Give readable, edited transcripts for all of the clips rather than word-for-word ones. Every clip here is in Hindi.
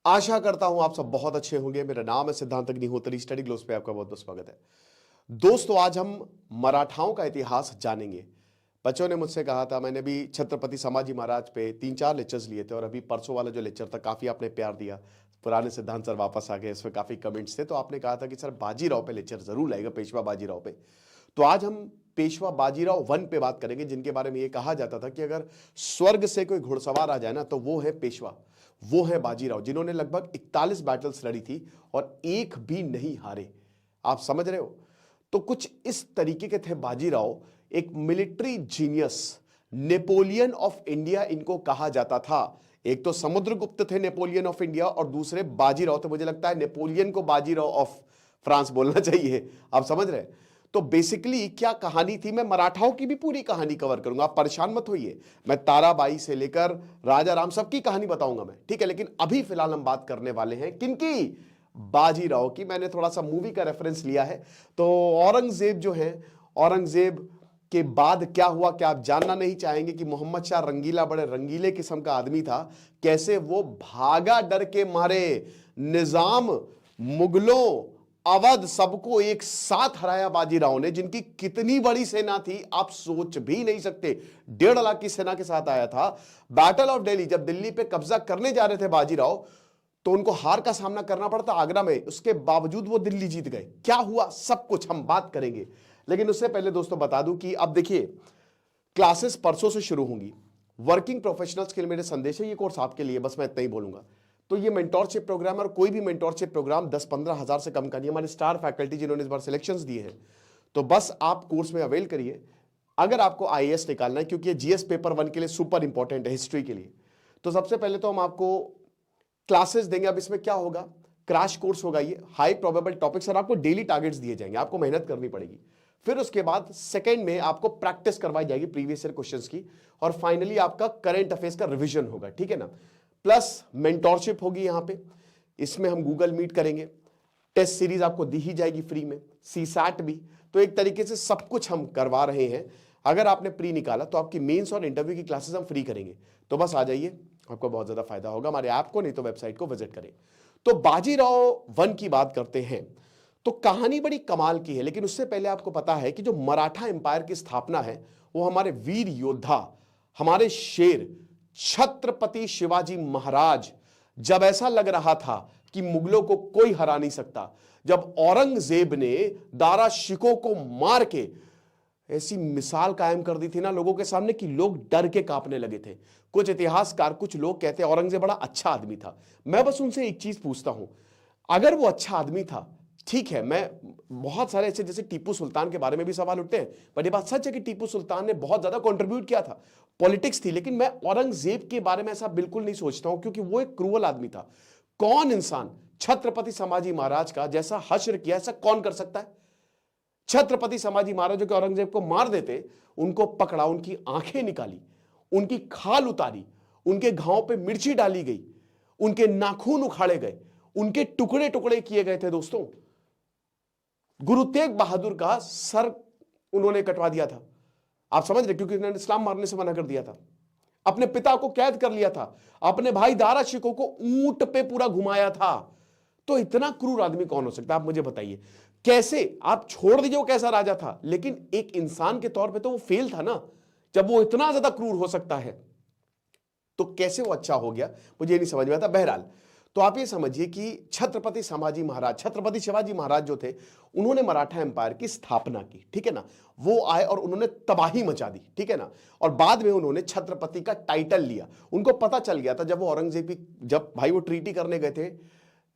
आशा करता हूं आप सब बहुत अच्छे होंगे। मेरा नाम है सिद्धांत अग्निहोत्री। स्टडी ग्लोस पे आपका बहुत बहुत स्वागत है। दोस्तों, आज हम मराठाओं का इतिहास जानेंगे। बच्चों ने मुझसे कहा था, मैंने भी छत्रपति संभाजी महाराज पे 3-4 लेक्चर्स लिए थे और अभी परसों वाला जो लेक्चर था काफी आपने प्यार दिया। पुराने सिद्धांत सर वापस आ गए, इसमें काफी कमेंट्स थे, तो आपने कहा था कि सर बाजीराव पे लेक्चर जरूर लाएगा, पेशवा बाजीराव पे। तो आज हम पेशवा बाजीराव 1 पे बात करेंगे, जिनके बारे में ये कहा जाता था कि अगर स्वर्ग से कोई घुड़सवार आ जाए ना तो वो है पेशवा, वो है बाजीराव, जिन्होंने लगभग 41 बैटल्स लड़ी थी और एक भी नहीं हारे। आप समझ रहे हो? तो कुछ इस तरीके के थे बाजीराव, एक military genius, Napoleon of India इनको कहा जाता था। एक तो समुद्रगुप्त थे नेपोलियन ऑफ इंडिया और दूसरे बाजीराव, तो मुझे लगता है नेपोलियन को बाजीराव ऑफ फ्रांस बोलना चाहिए। आप समझ रहे हैं? तो बेसिकली क्या कहानी थी, मैं मराठाओं की भी पूरी कहानी कवर करूंगा, आप परेशान मत होइए। मैं ताराबाई से लेकर राजा राम सबकी कहानी बताऊंगा मैं, ठीक है? लेकिन अभी फिलहाल हम बात करने वाले हैं किनकी? बाजीराव की। मैंने थोड़ा सा मूवी का रेफरेंस लिया है। तो औरंगजेब जो है, औरंगजेब के बाद क्या हुआ, क्या आप जानना नहीं चाहेंगे कि मोहम्मद शाह रंगीला बड़े रंगीले किस्म का आदमी था, कैसे वो भागा डर के मारे, निजाम, मुगलों, अवध सबको एक साथ हराया बाजीराव ने, जिनकी कितनी बड़ी सेना थी आप सोच भी नहीं सकते। 1.5 लाख की सेना के साथ आया था। बैटल ऑफ दिल्ली, जब दिल्ली पे कब्जा करने जा रहे थे बाजीराव, तो उनको हार का सामना करना पड़ता आगरा में, उसके बावजूद वो दिल्ली जीत गए। क्या हुआ, सब कुछ हम बात करेंगे। लेकिन उससे पहले दोस्तों बता दूं कि अब देखिए, क्लासेस परसों से शुरू होंगी। वर्किंग प्रोफेशनल्स के लिए मेरे संदेश है, ये कोर्स आपके लिए, बस मैं इतना ही बोलूंगा। तो ये मेंटोरशिप प्रोग्राम और कोई भी मेंटोरशिप प्रोग्राम 10-15 हजार से कम का नहीं। हमारे स्टार फैकल्टी जिन्होंने इस बार सिलेक्शंस दिए हैं, तो बस आप कोर्स में अवेल करिए। अगर आपको आईएएस निकालना है, क्योंकि ये जीएस पेपर 1 के लिए सुपर इंपॉर्टेंट है, हिस्ट्री के लिए, तो सबसे पहले तो हम आपको क्लासेस देंगे। अब इसमें क्या होगा, क्रैश कोर्स होगा, ये हाई प्रोबेबल टॉपिक्स, और आपको डेली टारगेट्स दिए जाएंगे, आपको मेहनत करनी पड़ेगी। फिर उसके बाद सेकंड में आपको प्रैक्टिस करवाई जाएगी प्रीवियस ईयर क्वेश्चंस की, और फाइनली आपका करंट अफेयर्स का रिवीजन होगा, ठीक है ना? प्लस मेंटोरशिप होगी यहां पे, इसमें हम गूगल मीट करेंगे, टेस्ट सीरीज आपको दी ही जाएगी फ्री में, सीसैट भी। तो एक तरीके से सब कुछ हम करवा रहे हैं। अगर आपने प्री निकाला तो आपकी मेंस और इंटरव्यू की क्लासेस हम फ्री करेंगे। तो बस आ जाइए, आपको बहुत ज्यादा फायदा होगा। हमारे ऐप को नहीं तो वेबसाइट को विजिट करें। तो बाजीराव 1 की बात करते हैं। तो कहानी बड़ी कमाल की है, लेकिन उससे पहले आपको पता है कि जो मराठा एम्पायर की स्थापना है, वो हमारे वीर योद्धा, हमारे शेर छत्रपति शिवाजी महाराज, जब ऐसा लग रहा था कि मुगलों को कोई हरा नहीं सकता, जब औरंगजेब ने दारा शिकोह को मार के ऐसी मिसाल कायम कर दी थी ना लोगों के सामने कि लोग डर के कांपने लगे थे। कुछ इतिहासकार, कुछ लोग कहते हैं औरंगजेब बड़ा अच्छा आदमी था। मैं बस उनसे एक चीज पूछता हूं, अगर वो अच्छा आदमी था, ठीक है, मैं बहुत सारे ऐसे, जैसे टीपू सुल्तान के बारे में भी सवाल उठते हैं, पर ये बात सच है कि टीपू सुल्तान ने बहुत ज्यादा कंट्रीब्यूट किया था, पॉलिटिक्स थी, लेकिन मैं औरंगजेब के बारे में ऐसा बिल्कुल नहीं सोचता हूं, क्योंकि वो एक क्रूअल आदमी था। कौन इंसान छत्रपति संभाजी महाराज का जैसा हश्र किया, ऐसा कौन कर सकता है? छत्रपति संभाजी महाराज जो कि औरंगजेब को मार देते, उनको पकड़ा, उनकी आंखें निकाली, उनकी खाल उतारी, उनके घावों पे मिर्ची डाली गई, उनके नाखून उखाड़े गए, उनके टुकड़े टुकड़े किए गए थे। दोस्तों, गुरु तेग बहादुर का सर उन्होंने कटवा दिया था। आप समझ रहे, क्योंकि उन्होंने इस्लाम मारने से मना कर दिया था। अपने पिता को कैद कर लिया था, अपने भाई दारा शिकोह को ऊंट पे पूरा घुमाया था। तो इतना क्रूर आदमी कौन हो सकता है, आप मुझे बताइए। कैसे, आप छोड़ दीजिए वो कैसा राजा था, लेकिन एक इंसान के तौर पे तो वो फेल था ना। जब वो इतना ज्यादा क्रूर हो सकता है, तो कैसे वो अच्छा हो गया, मुझे नहीं समझ में आता। बहरहाल, तो आप ये समझिए कि छत्रपति संभाजी महाराज, छत्रपति शिवाजी महाराज जो थे, उन्होंने मराठा एम्पायर की स्थापना की, ठीक है ना? वो आए और उन्होंने तबाही मचा दी, ठीक है ना? और बाद में उन्होंने छत्रपति का टाइटल लिया। उनको पता चल गया था, जब वो औरंगजेब की, जब भाई वो ट्रीटी करने गए थे,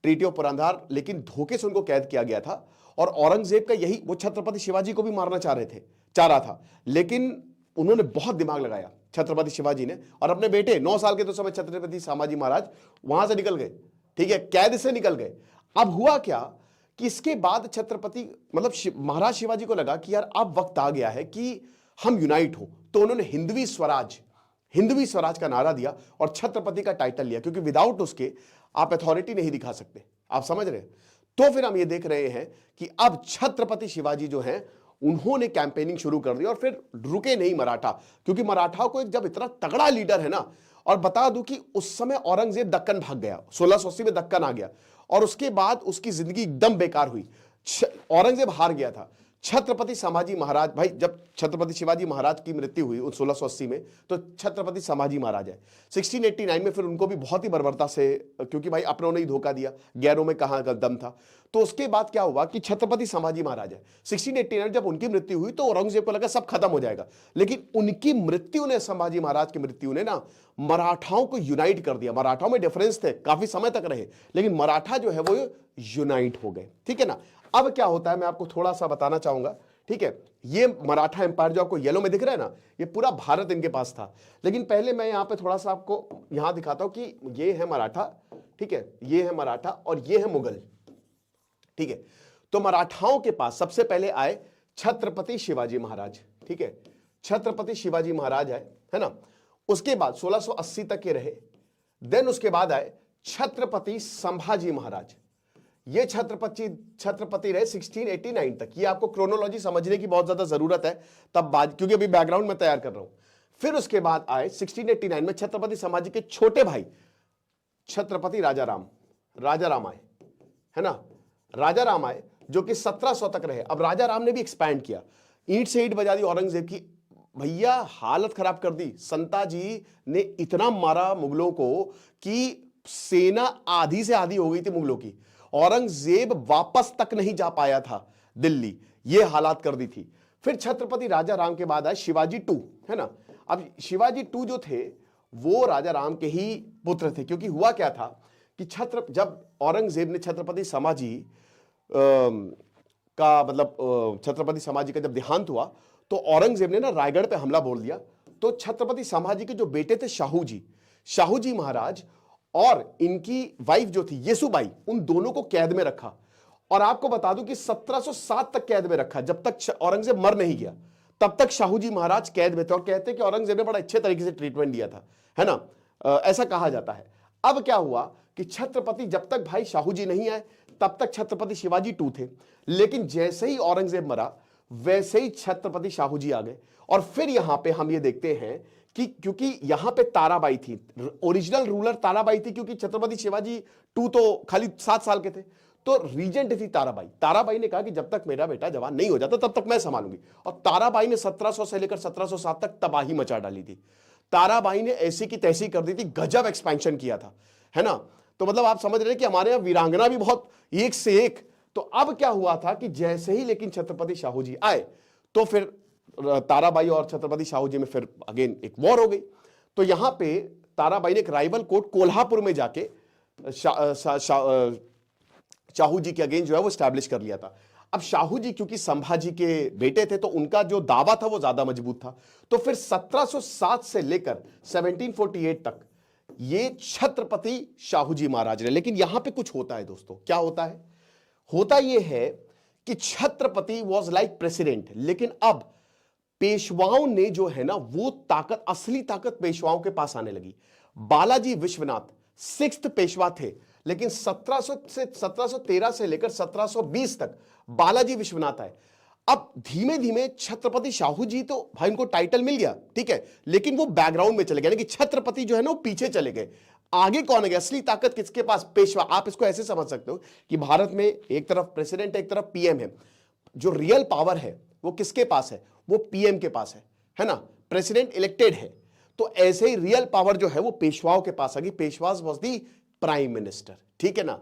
ट्रीटी ऑफ पुरंदर, लेकिन धोखे से उनको कैद किया गया था। और औरंगजेब का यही, वो छत्रपति शिवाजी को भी मारना चाह रहा था, लेकिन उन्होंने बहुत दिमाग लगाया छत्रपति शिवाजी ने, और अपने बेटे 9 साल के तो समय छत्रपति संभाजी महाराज वहां से निकल गए, ठीक है, कैद से निकल गए। अब हुआ क्या कि इसके बाद छत्रपति, मतलब महाराज शिवाजी को लगा कि यार अब वक्त आ गया है कि हम यूनाइट हो, तो उन्होंने हिंदवी स्वराज का नारा दिया और छत्रपति का टाइटल लिया, क्योंकि विदाउट उसके आप अथॉरिटी नहीं दिखा सकते। आप समझ रहे हैं? तो फिर हम ये देख रहे हैं कि अब छत्रपति शिवाजी जो हैं, उन्होंने कैंपेनिंग शुरू कर दी, और फिर रुके नहीं मराठा, क्योंकि मराठाओं को एक जब इतना तगड़ा लीडर है ना, और बता दूं कि उस समय औरंगजेब दक्कन भाग गया, 1680 में दक्कन आ गया और उसके बाद उसकी जिंदगी एकदम बेकार हुई। औरंगजेब हार गया था। छत्रपति संभाजी महाराज, भाई जब छत्रपति शिवाजी महाराज की मृत्यु हुई 1680 में, तो छत्रपति संभाजी महाराज है 1689 में, फिर उनको भी बहुत ही बर्बरता से, क्योंकि भाई अपनों ने ही धोखा दिया, गैरों में कहां दम था। तो उसके बाद क्या हुआ कि छत्रपति संभाजी महाराज है 1689, जब उनकी मृत्यु हुई तो औरंगजेब को लगा सब खत्म हो जाएगा, लेकिन उनकी मृत्यु ने, संभाजी महाराज की मृत्यु ने ना मराठाओं को यूनाइट कर दिया। मराठाओं में डिफरेंस थे, काफी समय तक रहे, लेकिन मराठा जो है वो यूनाइट हो गए, ठीक है ना। अब क्या होता है मैं आपको थोड़ा सा बताना चाहूंगा, ठीक है। ये मराठा एम्पायर जो आपको येलो में दिख रहा है ना, ये पूरा भारत इनके पास था। लेकिन पहले मैं यहां पे थोड़ा सा आपको यहां दिखाता हूं कि ये है मराठा, ठीक है, ये है मराठा और ये है मुगल, ठीक है। तो मराठाओं के पास सबसे पहले आए छत्रपति शिवाजी महाराज, ठीक है, छत्रपति शिवाजी महाराज है ना। उसके बाद 1680 तक के रहे। देन उसके बाद आए छत्रपति संभाजी महाराज, ये छत्रपति रहे 1689 तक। ये आपको क्रोनोलॉजी समझने की बहुत ज्यादा जरूरत है तब बाद, क्योंकि अभी बैकग्राउंड में तैयार कर रहा हूं। फिर उसके बाद आए 1689 में छत्रपति संभाजी के छोटे भाई छत्रपति राजाराम आए, है ना, राजाराम आए, जो कि 1700 तक रहे। अब राजाराम ने भी एक्सपैंड किया, ईंट से ईंट बजा दी औरंगजेब की, भैया हालत खराब कर दी। संताजी ने इतना मारा मुगलों को कि सेना आधी से आधी हो गई थी मुगलों की। औरंगजेब वापस तक नहीं जा पाया था दिल्ली, ये हालात कर दी थी। फिर छत्रपति राजाराम के बाद आए शिवाजी टू, है ना। अब शिवाजी टू जो थे वो राजाराम के ही पुत्र थे, क्योंकि हुआ क्या था कि जब औरंगजेब ने छत्रपति संभाजी का मतलब छत्रपति संभाजी का जब देहांत हुआ तो औरंगजेब ने ना रायगढ़ पे हमला बोल दिया। तो छत्रपति संभाजी के जो बेटे थे शाहू जी महाराज और इनकी वाइफ जो थी येसुबाई, उन दोनों को कैद में रखा। और आपको बता दूं कि 1707 तक कैद में रखा, जब तक औरंगजेब मर नहीं गया तब तक शाहू जी महाराज कैद में थे। और कहते हैं कि औरंगजेब ने बड़ा अच्छे तरीके से ट्रीटमेंट दिया था, है ना, ऐसा कहा जाता है। अब क्या हुआ कि छत्रपति, जब तक भाई शाहू जी नहीं आए तब तक छत्रपति शिवाजी टू थे, लेकिन जैसे ही औरंगजेब मरा वैसे ही छत्रपति शाहू जी आ गए। और फिर यहां पे हम ये देखते हैं कि क्योंकि यहां पे ताराबाई थी, ओरिजिनल रूलर ताराबाई थी, क्योंकि छत्रपति शिवाजी टू तो खाली 7 साल के थे, तो रीजेंट थी ताराबाई। ताराबाई ने कहा कि जब तक मेरा बेटा जवान नहीं हो जाता तब तक मैं संभालूंगी। और ताराबाई ने 1700 से लेकर 1707 तक तबाही मचा डाली थी। ताराबाई ने ऐसी की तैसी कर दी थी, गजब एक्सपेंशन किया था, है ना। तो मतलब आप समझ रहे हैं कि हमारे यहां वीरांगना भी बहुत एक से एक। तो अब क्या हुआ था कि जैसे ही लेकिन छत्रपति शाहू जी आए तो फिर ताराबाई और छत्रपति शाहू जी में फिर अगेन एक वॉर हो गई। तो यहां पे ताराबाई ने एक राइवल कोर्ट कोल्हापुर में जाके शाहू जी के अगेन जो है वो स्टैब्लिश कर लिया था। अब शाहू जी क्योंकि संभाजी के बेटे थे तो उनका जो दावा था वो ज्यादा मजबूत था। तो फिर 1707 से लेकर 1748 तक ये छत्रपति शाहू जी महाराज रहे। लेकिन यहां पे कुछ होता है दोस्तों, क्या होता है? होता यह है कि छत्रपति वॉज लाइक प्रेसिडेंट, लेकिन अब पेशवाओं ने जो है ना वो ताकत, असली ताकत पेशवाओं के पास आने लगी। बालाजी विश्वनाथ 6th पेशवा थे, लेकिन 1713 से लेकर 1720 तक बालाजी विश्वनाथ आए। अब धीमे धीमे छत्रपति शाहू जी, तो भाई उनको टाइटल मिल गया, ठीक है, लेकिन वो बैकग्राउंड में चले गए, यानी कि छत्रपति जो है ना वो पीछे चले गए। आगे कौन है? असली ताकत किसके पास? पेशवा। आप इसको ऐसे समझ सकते हो कि भारत में एक तरफ प्रेसिडेंट है, एक तरफ पीएम है। जो रियल पावर है वो किसके पास है? वो पीएम के पास है ना। प्रेसिडेंट इलेक्टेड है, तो ऐसे ही रियल पावर जो है वो पेशवाओं के पास आ गई। पेशवाज वाज दी प्राइम मिनिस्टर, ठीक है ना।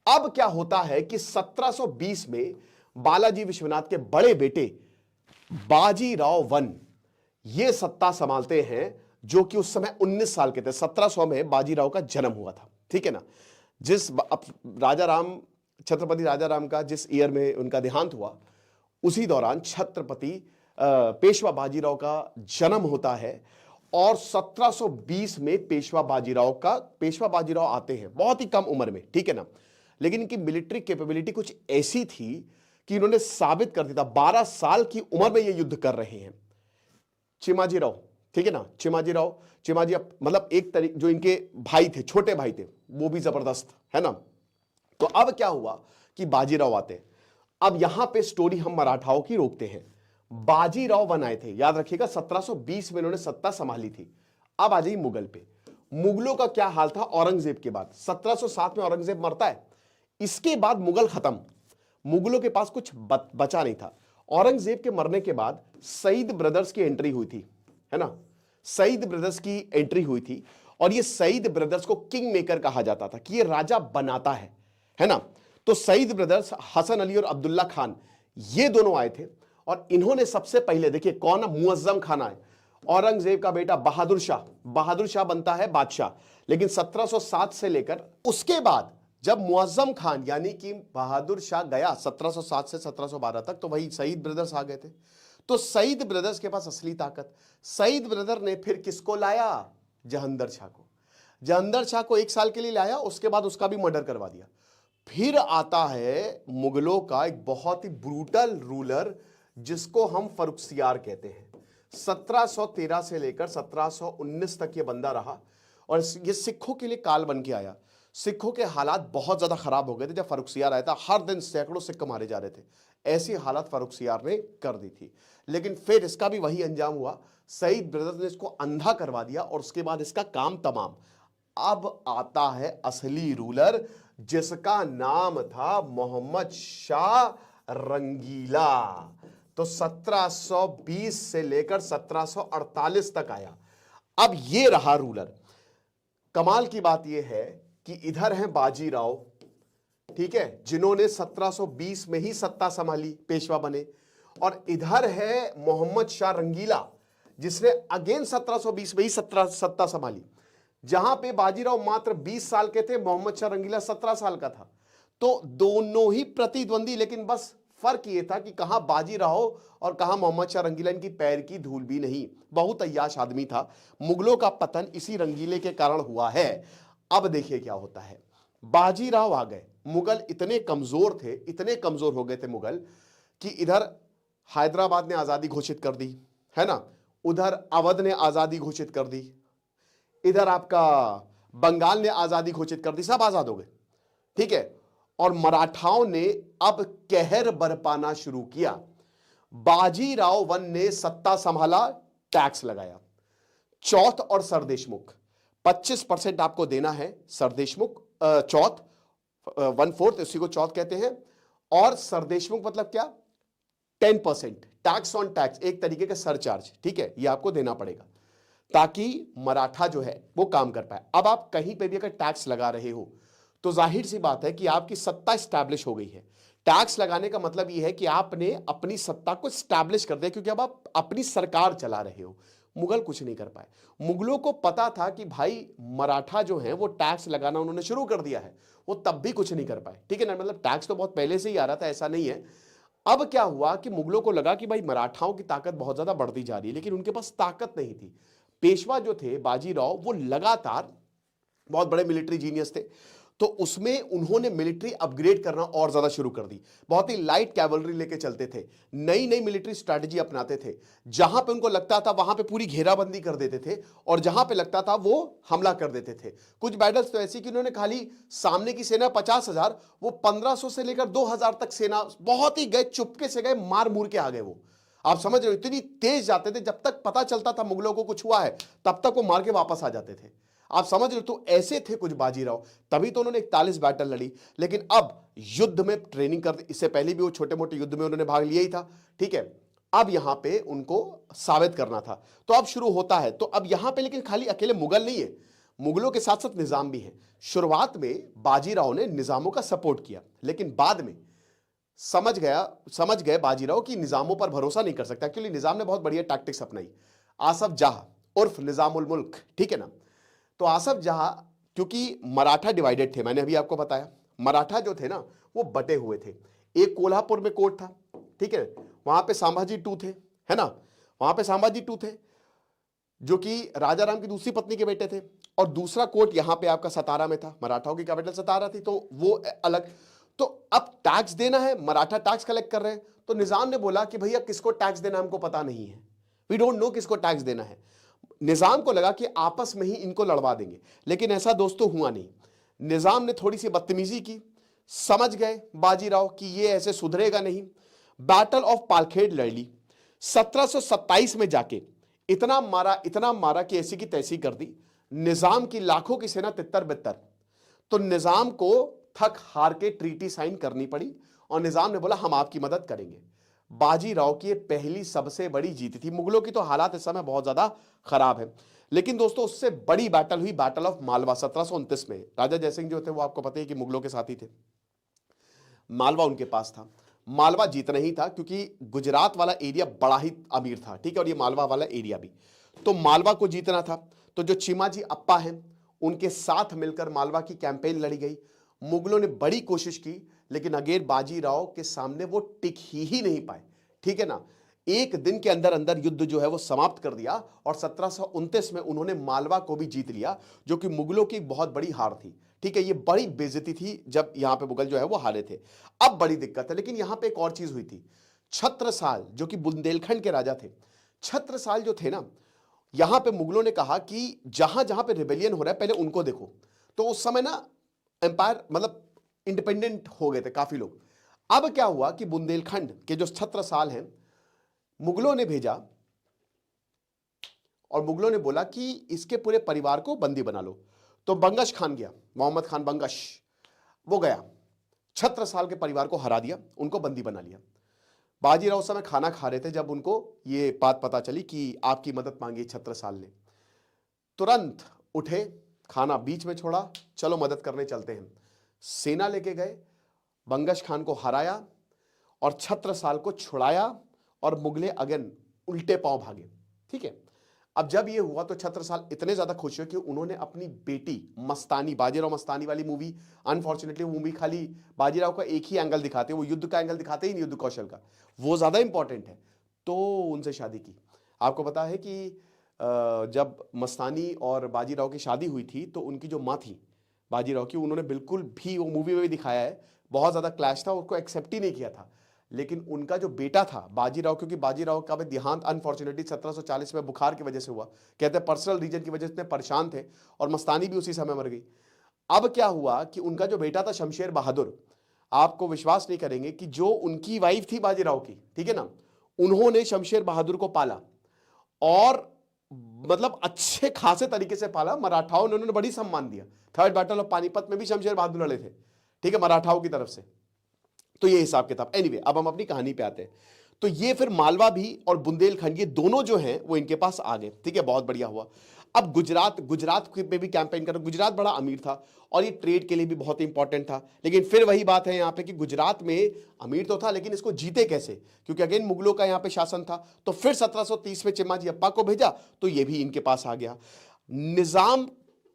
अब क्या होता है कि 1720 में बालाजी विश्वनाथ के बड़े बेटे बाजीराव वन ये सत्ता संभालते हैं, जो कि उस समय 19 साल के थे। 1700 में बाजीराव का जन्म हुआ था, ठीक है ना। छत्रपति राजाराम का जिस ईयर में उनका देहांत हुआ उसी दौरान छत्रपति पेशवा बाजीराव का जन्म होता है। और 1720 में पेशवा बाजीराव आते हैं, बहुत ही कम उम्र में, ठीक है ना। लेकिन इनकी मिलिट्री कैपेबिलिटी कुछ ऐसी थी कि इन्होंने साबित कर दिया था। 12 साल की उम्र में ये युद्ध कर रहे हैं। चिमाजीराव, ठीक है ना, चिमाजी मतलब एक तरीके जो इनके भाई थे, छोटे भाई थे, वो भी जबरदस्त, है ना। तो अब क्या हुआ कि बाजीराव आते हैं। अब यहां पे स्टोरी हम मराठाओं की रोकते हैं। बाजीराव वन आए थे, याद रखिएगा, 1720 में इन्होंने सत्ता संभाली थी। अब आ जाइए मुगल पे। मुगलों का क्या हाल था औरंगजेब के बाद। 1707 में औरंगजेब मरता है, इसके बाद मुगल खत्म, मुगलों के पास कुछ बचा नहीं था। औरंगजेब के मरने के बाद सईद ब्रदर्स की एंट्री हुई थी, है ना, सईद ब्रदर्स की एंट्री हुई थी। और ये सईद ब्रदर्स को किंग मेकर कहा जाता था कि ये राजा बनाता है ना। तो सईद ब्रदर्स हसन अली और अब्दुल्ला खान, ये दोनों आए थे और इन्होंने सबसे पहले, देखिए कौन, मुअज्जम खान आए, औरंगजेब का बेटा बहादुर शाह बनता है बादशाह। लेकिन 1707 से लेकर उसके बाद जब मुअज्जम खान यानी कि बहादुर शाह गया 1707 से 1712 तक, तो वही सईद ब्रदर्स आ गए थे। तो सईद ब्रदर्स के पास असली ताकत, सईद ब्रदर ने फिर किसको लाया, जहांदर शाह को। जहांदर शाह को 1 साल के लिए लाया, उसके बाद उसका भी मर्डर करवा दिया। फिर आता है मुगलों का एक बहुत ही ब्रूटल रूलर जिसको हम फर्रुखसियार कहते हैं। 1713 से लेकर 1719 तक ये बंदा रहा और ये सिखों के लिए काल बन के आया। सिखों के हालात बहुत ज्यादा खराब हो गए थे जब फर्रुखसियार आया था, हर दिन सैकड़ों सिख मारे जा रहे थे, ऐसी हालत फर्रुखसियार ने कर दी थी। लेकिन फिर इसका भी वही अंजाम हुआ, सईद ब्रदर्स ने इसको अंधा करवा दिया और उसके बाद इसका काम तमाम। अब आता है असली रूलर जिसका नाम था मोहम्मद शाह रंगीला। तो 1720 से लेकर 1748 तक आया। अब ये रहा रूलर। कमाल की बात यह है कि इधर हैं बाजीराव, ठीक है, जिन्होंने 1720 में ही सत्ता संभाली, पेशवा बने, और इधर है मोहम्मद शाह रंगीला जिसने अगेन 1720 में ही सत्ता संभाली। जहां पे बाजीराव मात्र 20 साल के थे, मोहम्मद शाह रंगीला 17 साल का था। तो दोनों ही प्रतिद्वंदी, लेकिन बस फर्क यह था कि कहां बाजीराव और कहां मोहम्मद शाह रंगीला, इनकी पैर की धूल भी नहीं। बहुत अय्याश आदमी था। मुगलों का पतन इसी रंगीले के कारण हुआ है। अब देखिए क्या होता है, बाजीराव आ गए। मुगल इतने कमजोर थे, इतने कमजोर हो गए थे मुगल कि इधर हैदराबाद ने आजादी घोषित कर दी, है ना, उधर अवध ने आजादी घोषित कर दी, इधर आपका बंगाल ने आजादी घोषित कर दी, सब आजाद हो गए, ठीक है। और मराठाओं ने अब कहर बरपाना शुरू किया। बाजीराव वन ने सत्ता संभाला, टैक्स लगाया। चौथ और सरदेशमुख 25% आपको देना है, सरदेशमुख चौथ 1/4 इसी को चौथ कहते हैं। और सरदेशमुख मतलब क्या, 10% टैक्स ऑन टैक्स, एक तरीके का सरचार्ज, ठीक है, ये आपको देना पड़ेगा ताकि मराठा जो है वो काम कर पाए। अब आप कहीं पे भी अगर टैक्स लगा रहे हो तो जाहिर सी बात है कि आपकी सत्ता स्टैब्लिश हो गई है। टैक्स लगाने का मतलब यह है कि आपने अपनी सत्ता को स्टैब्लिश कर दिया, क्योंकि अब आप अपनी सरकार चला रहे हो। मुगल कुछ नहीं कर पाए। मुगलों को पता था कि भाई मराठा जो है वो टैक्स लगाना उन्होंने शुरू कर दिया है, वो तब भी कुछ नहीं कर पाए, ठीक है ना, मतलब टैक्स तो बहुत पहले से ही आ रहा था, ऐसा नहीं है। अब क्या हुआ कि मुगलों को लगा कि भाई मराठाओं की ताकत बहुत ज्यादा बढ़ती जा रही है, लेकिन उनके पास ताकत नहीं थी। पेशवा जो थे बाजीराव, वो लगातार बहुत बड़े मिलिट्री जीनियस थे, तो उसमें उन्होंने मिलिट्री अपग्रेड करना और ज्यादा शुरू कर दी। बहुत ही लाइट कैवलरी लेके चलते थे, नई नई मिलिट्री स्ट्रैटेजी अपनाते थे। जहां पे उनको लगता था वहां पे पूरी घेराबंदी कर देते थे, और जहां पे लगता था वो हमला कर देते थे। कुछ बैटल्स तो ऐसी कि उन्होंने खाली सामने की सेना 50,000, वो 1500 से लेकर 2000 तक सेना, बहुत ही गए, चुपके से गए, मार मूर के आ गए। वो आप समझ रहे हो, इतनी तेज जाते थे, जब तक पता चलता था मुगलों को कुछ हुआ है तब तक वो मार के वापस आ जाते थे। आप समझ रहे हो, तो ऐसे थे कुछ बाजीराव। तभी तो उन्होंने 41 बैटल लड़ी। लेकिन अब युद्ध में ट्रेनिंग कर, इससे पहले भी वो छोटे मोटे युद्ध में उन्होंने भाग लिया ही था, ठीक है। अब यहां पे उनको साबित करना था, तो अब शुरू होता है। तो अब यहां पे लेकिन खाली अकेले मुगल नहीं है, मुगलों के साथ साथ निजाम भी है। शुरुआत में बाजीराव ने निजामों का सपोर्ट किया, लेकिन बाद में समझ गए बाजीराव कि निजामों पर भरोसा नहीं कर सकता। एक्चुअली निजाम ने बहुत बढ़िया टैक्टिक्स अपनाई। आसफ जाह उर्फ निजामुल मुल्क, ठीक है ना, तो आसफ जहां, क्योंकि मराठा डिवाइडेड थे, मैंने अभी आपको बताया, मराठा जो थे ना वो बटे हुए थे। एक कोल्हापुर में कोर्ट था, ठीक है, वहां पे संभाजी टू थे, है ना, वहां पे संभाजी टू थे जो कि राजा राम की दूसरी पत्नी के बेटे थे। और दूसरा कोर्ट यहां पे आपका सतारा में था, मराठाओं की कैपिटल सतारा थी, तो वो अलग। तो अब टैक्स देना है, मराठा टैक्स कलेक्ट कर रहे हैं, तो निजाम ने बोला कि भैया किसको टैक्स देना हमको पता नहीं है, वी डोंट नो किसको टैक्स देना है। निजाम को लगा कि आपस में ही इनको लड़वा देंगे, लेकिन ऐसा दोस्तों हुआ नहीं। निजाम ने थोड़ी सी बदतमीजी की, समझ गए बाजीराव कि ये ऐसे सुधरेगा नहीं। बैटल ऑफ पालखेड़ लड़ ली। 1727 में जाके इतना मारा कि ऐसी की तैसी कर दी। निजाम की लाखों की सेना तितर बितर। तो निजाम को थक हार के ट्रीटी साइन करनी पड़ी और निजाम ने बोला हम आपकी मदद करेंगे। बाजीराव की ये पहली सबसे बड़ी जीत थी। मुगलों की तो हालात इस समय बहुत ज्यादा खराब है, लेकिन दोस्तों उससे बड़ी बैटल हुई बैटल ऑफ मालवा 1729 में। राजा जयसिंह जो थे वो आपको पता है कि मुगलों के साथी थे। मालवा उनके पास था। मालवा जीतना ही था क्योंकि गुजरात वाला एरिया बड़ा ही अमीर था, ठीक है, और ये मालवा वाला एरिया भी। तो मालवा को जीतना था। तो जो चिमाजी अप्पा हैं उनके साथ मिलकर मालवा की कैंपेन लड़ी गई। मुगलों ने बड़ी कोशिश की, लेकिन अगेन बाजीराव के सामने वो टिक ही नहीं पाए, ठीक है ना। एक दिन के अंदर अंदर युद्ध जो है वो समाप्त कर दिया और 1729 में उन्होंने मालवा को भी जीत लिया, जो कि मुगलों की एक बहुत बड़ी हार थी, ठीक है। ये बड़ी बेइज्जती थी जब यहां पे मुगल जो है वो हारे थे। अब बड़ी दिक्कत है, लेकिन यहां पे एक और चीज हुई थी। छत्रसाल जो कि बुंदेलखंड के राजा थे, छत्रसाल जो थे ना, यहां पे मुगलों ने कहा कि जहां जहां पे रिबेलियन हो रहा है पहले उनको देखो। तो उस समय ना एम्पायर मतलब इंडिपेंडेंट हो गए थे काफी लोग। अब क्या हुआ कि बुंदेलखंड के जो छत्रसाल हैं, मुगलों ने भेजा और मुगलों ने बोला कि इसके पूरे परिवार को बंदी बना लो। तो बंगश खान गया, मोहम्मद खान बंगश, वो गया, छत्रसाल के परिवार को हरा दिया, उनको बंदी बना लिया। बाजीराव उस समय खाना खा रहे थे जब उनको ये बात पता चली कि आपकी मदद मांगी छत्रसाल ने। तुरंत उठे, खाना बीच में छोड़ा, चलो मदद करने चलते हैं। सेना लेके गए, बंगश खान को हराया और छत्रसाल को छुड़ाया और मुगले अगेन उल्टे पांव भागे, ठीक है। अब जब ये हुआ तो छत्रसाल इतने ज्यादा खुश हुए कि उन्होंने अपनी बेटी मस्तानी, बाजीराव मस्तानी वाली मूवी, अनफॉर्चुनेटली मूवी खाली बाजीराव का एक ही एंगल दिखाते हैं, वो युद्ध का एंगल दिखाते ही नहीं, युद्ध कौशल का, वो ज्यादा इंपॉर्टेंट है। तो उनसे शादी की। आपको पता है कि जब मस्तानी और बाजीराव की शादी हुई थी तो उनकी जो माँ थी बाजीराव की, उन्होंने बिल्कुल भी, वो मूवी में भी दिखाया है, बहुत ज्यादा क्लैश था, उसको एक्सेप्ट ही नहीं किया था। लेकिन उनका जो बेटा था बाजीराव, क्योंकि बाजीराव का भी देहांत अनफॉर्चुनेटली 1740 में बुखार की वजह से हुआ, कहते हैं पर्सनल रीजन की वजह से इतने परेशान थे, और मस्तानी भी उसी समय मर गई। अब क्या हुआ कि उनका जो बेटा था शमशेर बहादुर, आपको विश्वास नहीं करेंगे कि जो उनकी वाइफ थी बाजीराव की, ठीक है ना, उन्होंने शमशेर बहादुर को पाला और मतलब अच्छे खासे तरीके से पाला। मराठाओं ने उन्होंने बड़ी सम्मान दिया। थर्ड बैटल ऑफ पानीपत में भी शमशेर बहादुर लड़े थे, ठीक है, मराठाओं की तरफ से। तो ये हिसाब किताब। एनीवे, अब हम अपनी कहानी पे आते हैं। तो ये फिर मालवा भी और बुंदेलखंड, ये दोनों जो हैं वो इनके पास आ गए, ठीक है, बहुत बढ़िया हुआ। अब गुजरात पे भी कैंपेन कर, गुजरात बड़ा अमीर था और ये ट्रेड के लिए भी बहुत इंपॉर्टेंट था। लेकिन फिर वही बात है यहाँ पे कि गुजरात में अमीर तो था, लेकिन इसको जीते कैसे, क्योंकि अगेन मुगलों का यहाँ पे शासन था। तो फिर 1730 में चिमाजी अप्पा को भेजा, तो ये भी इनके पास आ गया। निजाम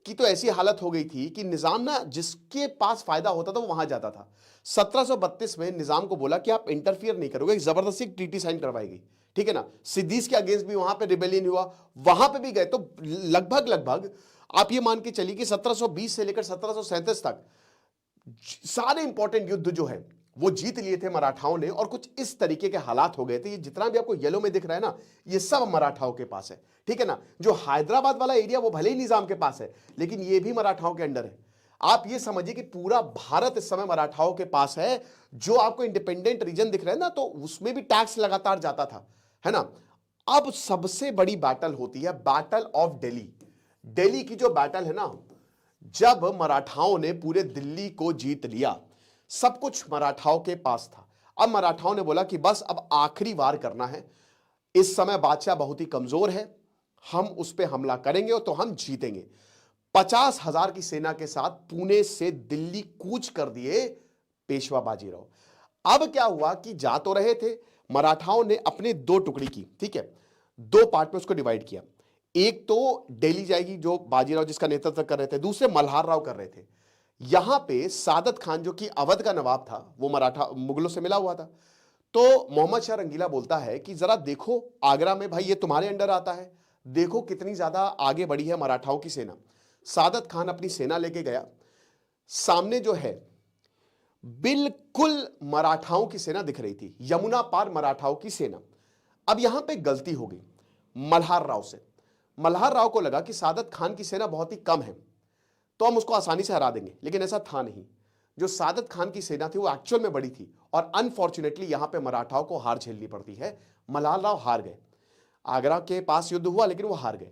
की तो ऐसी हालत हो गई थी कि निजाम ना जिसके पास फायदा होता था वो वहां जाता था। 1732 में निजाम को बोला कि आप इंटरफियर नहीं करोगे, जबरदस्ती ट्रीटी साइन करवाई गई, ठीक है ना। सिद्दीस के अगेंस्ट भी वहां पे रिबेलियन हुआ, वहां पे भी गए। तो लगभग आप ये मान के चलिए कि 1720 से लेकर 1737 तक सारे इंपॉर्टेंट युद्ध जो है वो जीत लिए थे मराठाओं ने। और कुछ इस तरीके के हालात हो गए थे, ये जितना भी आपको येलो में दिख रहा है ना, ये सब मराठाओं के पास है, ठीक है ना। जो हैदराबाद वाला एरिया वो भले ही निजाम के पास है, लेकिन ये भी मराठाओं के अंडर है। आप ये समझिए कि पूरा भारत इस समय मराठाओं के पास है। जो आपको इंडिपेंडेंट रीजन दिख रहा है ना, तो उसमें भी टैक्स लगातार जाता था, है ना। अब सबसे बड़ी बैटल होती है बैटल ऑफ दिल्ली। दिल्ली की जो बैटल है ना, जब मराठाओं ने पूरे दिल्ली को जीत लिया, सब कुछ मराठाओं के पास था। अब मराठाओं ने बोला कि बस अब आखिरी वार करना है, इस समय बादशाह बहुत ही कमजोर है, हम उस पर हमला करेंगे तो हम जीतेंगे। 50,000 की सेना के साथ पुणे से दिल्ली कूच कर दिए पेशवा बाजीराव। अब क्या हुआ कि जा तो रहे थे, मराठाओं ने अपने दो टुकड़ी की, ठीक है, दो पार्ट में उसको डिवाइड किया। एक तो दिल्ली जाएगी जो बाजीराव जिसका नेतृत्व कर रहे थे, दूसरे मल्हार राव कर रहे थे। यहां पे सादत खान जो कि अवध का नवाब था, वो मराठा मुगलों से मिला हुआ था। तो मोहम्मद शाह रंगीला बोलता है कि जरा देखो आगरा में, भाई ये तुम्हारे अंडर आता है, देखो कितनी ज्यादा आगे बढ़ी है मराठाओं की सेना। सादत खान अपनी सेना लेके गया, सामने जो है बिल्कुल मराठाओं की सेना दिख रही थी, यमुना पार मराठाओं की सेना। अब यहां पे गलती हो गई मल्हार राव से। मल्हार राव को लगा कि सादत खान की सेना बहुत ही कम है, तो हम उसको आसानी से हरा देंगे, लेकिन ऐसा था नहीं। जो सादत खान की सेना थी वो एक्चुअल में बड़ी थी, और अनफॉर्चुनेटली यहां पे मराठाओं को हार झेलनी पड़ती है। मल्हार राव हार गए। आगरा के पास युद्ध हुआ लेकिन वो हार गए।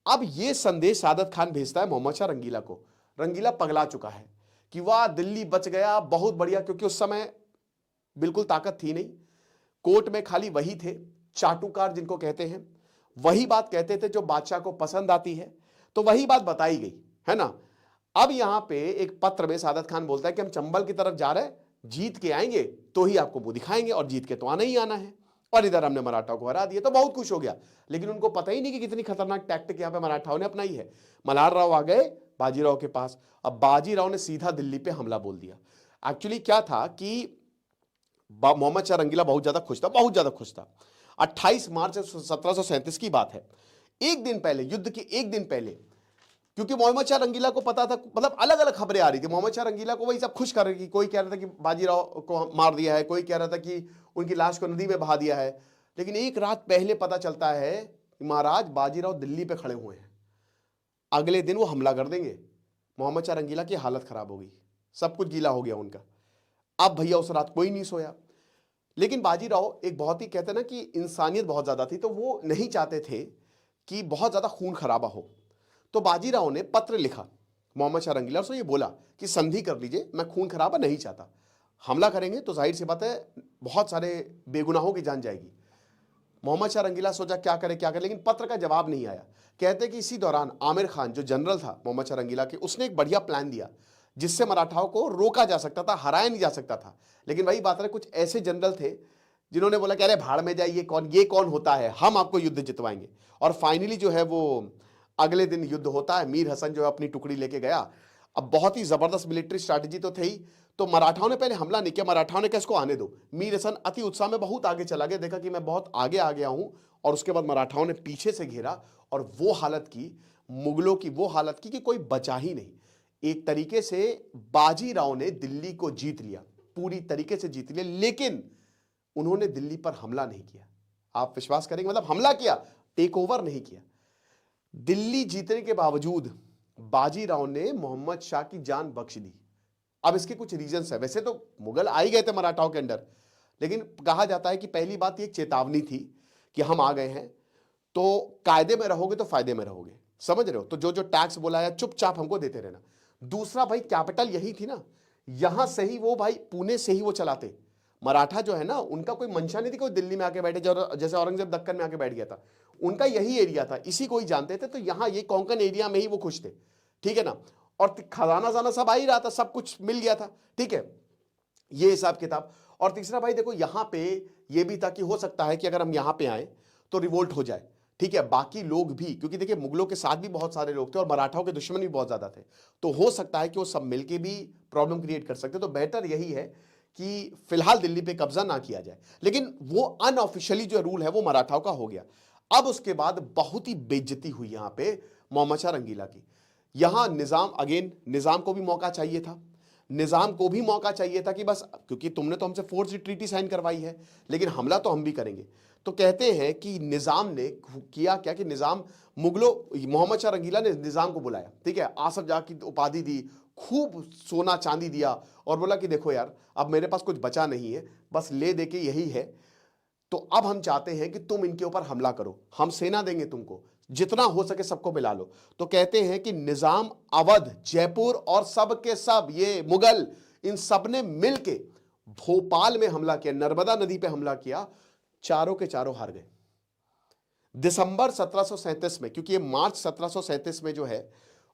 अब ये संदेश सादत खान भेजता है मोहम्मद शाह रंगीला को। रंगीला पगला चुका है कि वाह दिल्ली बच गया, बहुत बढ़िया, क्योंकि उस समय बिल्कुल ताकत थी नहीं, कोर्ट में खाली वही थे चाटुकार जिनको कहते हैं, वही बात कहते थे जो बादशाह को पसंद आती है, तो वही बात बताई गई है ना। अब यहां पे एक पत्र में सादत खान बोलता है कि हम चंबल की तरफ जा रहे हैं, जीत के आएंगे तो ही आपको वो दिखाएंगे, और जीत के तो आना ही आना है, और इधर हमने मराठाओं को हरा दिया। तो बहुत खुश हो गया, लेकिन उनको पता ही नहीं कि कितनी खतरनाक टैक्टिक यहां पे मराठाओं ने अपनाई है। मल्हार राव आ गए बाजीराव के पास, अब बाजीराव ने सीधा दिल्ली पे हमला बोल दिया। एक्चुअली क्या था कि मोहम्मद शाह रंगीला बहुत ज्यादा खुश था, बहुत ज्यादा खुश था। 28 मार्च 1737 की बात है, एक दिन पहले, युद्ध के एक दिन पहले, क्योंकि मोहम्मद शाह रंगीला को पता था, मतलब अलग अलग खबरें आ रही थी मोहम्मद शाह रंगीला को, वही सब खुश कर रही थी। कोई कह रहा था कि बाजीराव को मार दिया है, कोई कह रहा था कि उनकी लाश को नदी में बहा दिया है, लेकिन एक रात पहले पता चलता है कि महाराज बाजीराव दिल्ली पे खड़े हुए हैं, अगले दिन वो हमला कर देंगे। मोहम्मद शाह रंगीला की हालत खराब हो गई, सब कुछ गीला हो गया उनका। अब भैया उस रात कोई नहीं सोया, लेकिन बाजीराव एक बहुत ही, कहते हैं ना कि इंसानियत बहुत ज्यादा थी, तो वो नहीं चाहते थे कि बहुत ज्यादा खून खराबा हो। तो बाजीराव ने पत्र लिखा मोहम्मद शाह रंगीला से, ये बोला कि संधि कर लीजिए, मैं खून खराबा नहीं चाहता, हमला करेंगे तो जाहिर सी बात है बहुत सारे बेगुनाहों की जान जाएगी। मोहम्मद शाह रंगीला सोचा क्या करे क्या करे, लेकिन पत्र का जवाब नहीं आया। कहते कि इसी दौरान आमिर खान जो जनरल था मोहम्मद शाह रंगीला के, उसने एक बढ़िया प्लान दिया जिससे मराठाओं को रोका जा सकता था, हराया नहीं जा सकता था। लेकिन वही बात है, कुछ ऐसे जनरल थे जिन्होंने बोला कि अरे भाड़ में जाए, ये कौन होता है, हम आपको युद्ध जितवाएंगे। और फाइनली जो है वो अगले दिन युद्ध होता है, मीर हसन जो है अपनी टुकड़ी लेके गया। अब बहुत ही जबरदस्त मिलिट्री स्ट्रैटेजी तो थी, तो मराठाओं ने पहले हमला नहीं किया, मराठाओं ने कहा इसको आने दो। मीर हसन अति उत्साह में बहुत आगे चला गया, देखा कि मैं बहुत आगे आ गया हूं, और उसके बाद मराठाओं ने पीछे से घेरा और वो हालत की, मुगलों की वो हालत की कि कोई बचा ही नहीं। एक तरीके से बाजीराव ने दिल्ली को जीत लिया, पूरी तरीके से जीत लिया, लेकिन उन्होंने दिल्ली पर हमला नहीं किया। आप विश्वास करेंगे, मतलब हमला किया, टेक ओवर नहीं किया। दिल्ली जीतने के बावजूद बाजीराव ने मोहम्मद शाह की जान बख्श दी। अब इसके कुछ रीजंस है, वैसे तो मुगल आ ही गए थे मराठाओं के अंडर, लेकिन कहा जाता है कि पहली बात ये चेतावनी थी कि हम आ गए हैं, तो कायदे में रहोगे तो फायदे में रहोगे, समझ रहे हो, तो जो जो टैक्स बोला है चुपचाप हमको देते रहना। दूसरा भाई कैपिटल यही थी ना, यहां से ही वो भाई पुणे से ही वो चलाते। मराठा जो है ना, उनका कोई मंशा नहीं थी कोई दिल्ली में आके बैठे, जैसे औरंगजेब दक्कन में आके बैठ गया था, उनका यही एरिया था, इसी को ही जानते थे, तो यहां ये कोंकण एरिया में ही वो खुश थे, ठीक है ना। और खजाना जाना सब आ ही रहा था, सब कुछ मिल गया था, ठीक है, ये हिसाब किताब। और तीसरा भाई देखो, यहां पे ये भी था कि हो सकता है कि अगर हम यहां पे आए तो रिवोल्ट हो जाए, ठीक है, बाकी लोग भी, क्योंकि देखिए मुगलों के साथ भी बहुत सारे लोग थे और मराठाओं के दुश्मन भी बहुत ज्यादा थे, तो हो सकता है कि वो सब मिलके भी प्रॉब्लम क्रिएट कर सकते। तो बेहतर यही है कि फिलहाल दिल्ली पे कब्जा ना किया जाए, लेकिन वो अनऑफिशियली जो रूल है वो मराठाओं का हो गया। अब उसके बाद बहुत ही बेइज्जती हुई यहां पे मोहम्मद शाह रंगीला की। यहां निजाम, अगेन निजाम को भी मौका चाहिए था, निजाम को भी मौका चाहिए था कि बस, क्योंकि तुमने तो हमसे फोर्स ट्रीटी साइन करवाई है, लेकिन हमला तो हम भी करेंगे। तो कहते हैं कि निजाम ने किया क्या कि निजाम, मुगलों, मोहम्मद शाह रंगीला ने निजाम को बुलाया, ठीक है, आसफ जाह की उपाधि दी, खूब सोना चांदी दिया, और बोला कि देखो यार अब मेरे पास कुछ बचा नहीं है, बस ले दे के यही है, तो अब हम चाहते हैं कि तुम इनके ऊपर हमला करो, हम सेना देंगे तुमको, जितना हो सके सबको मिला लो। तो कहते हैं कि निजाम, अवध, जयपुर और सब के सब ये मुगल, इन सब ने मिलके भोपाल में हमला किया, नर्मदा नदी पे हमला किया, चारों के चारों हार गए। दिसंबर 1737 में, क्योंकि ये मार्च 1737 में जो है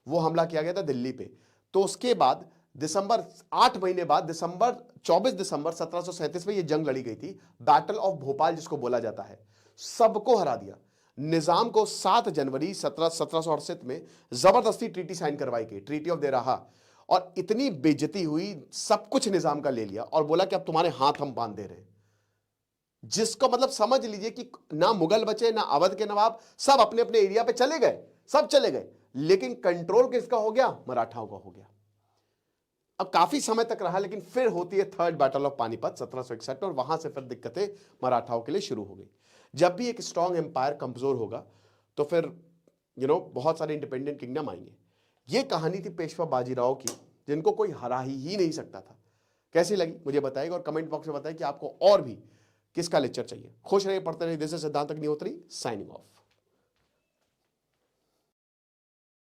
वो हमला किया गया था दिल्ली पे, तो उसके बाद दिसंबर 8 महीने बाद, दिसंबर 24 दिसंबर 1737 में ये जंग लड़ी गई थी, बैटल ऑफ भोपाल जिसको बोला जाता है, सबको हरा दिया। निजाम को 7 जनवरी 1768 में जबरदस्ती ट्रीटी साइन करवाई गई, ट्रीटी ऑफ देराहा, और इतनी बेइज्जती हुई, सब कुछ निजाम का ले लिया और बोला कि अब तुम्हारे हाथ हम बांध दे रहे हैं, जिसको मतलब समझ लीजिए कि ना मुगल बचे ना अवध के नवाब, सब अपने अपने एरिया पे चले गए, सब चले गए, लेकिन कंट्रोल किसका हो गया? मराठाओं का हो गया। अब काफी समय तक रहा, लेकिन फिर होती है थर्ड बैटल ऑफ पानीपत 1761, और वहां से फिर दिक्कतें मराठाओं के लिए शुरू हो गई। जब भी एक स्ट्रॉन्ग एम्पायर कमजोर होगा तो फिर बहुत सारे इंडिपेंडेंट किंगडम आएंगे। ये कहानी थी पेशवा बाजीराव की, जिनको कोई हरा ही नहीं सकता था। कैसी लगी मुझे बताइएगा, और कमेंट बॉक्स में बताइए कि आपको और भी किसका लेक्चर चाहिए। खुश रहिए, पढ़ते रहिए। दिस इज सिद्धांत अग्निहोत्री, साइनिंग ऑफ।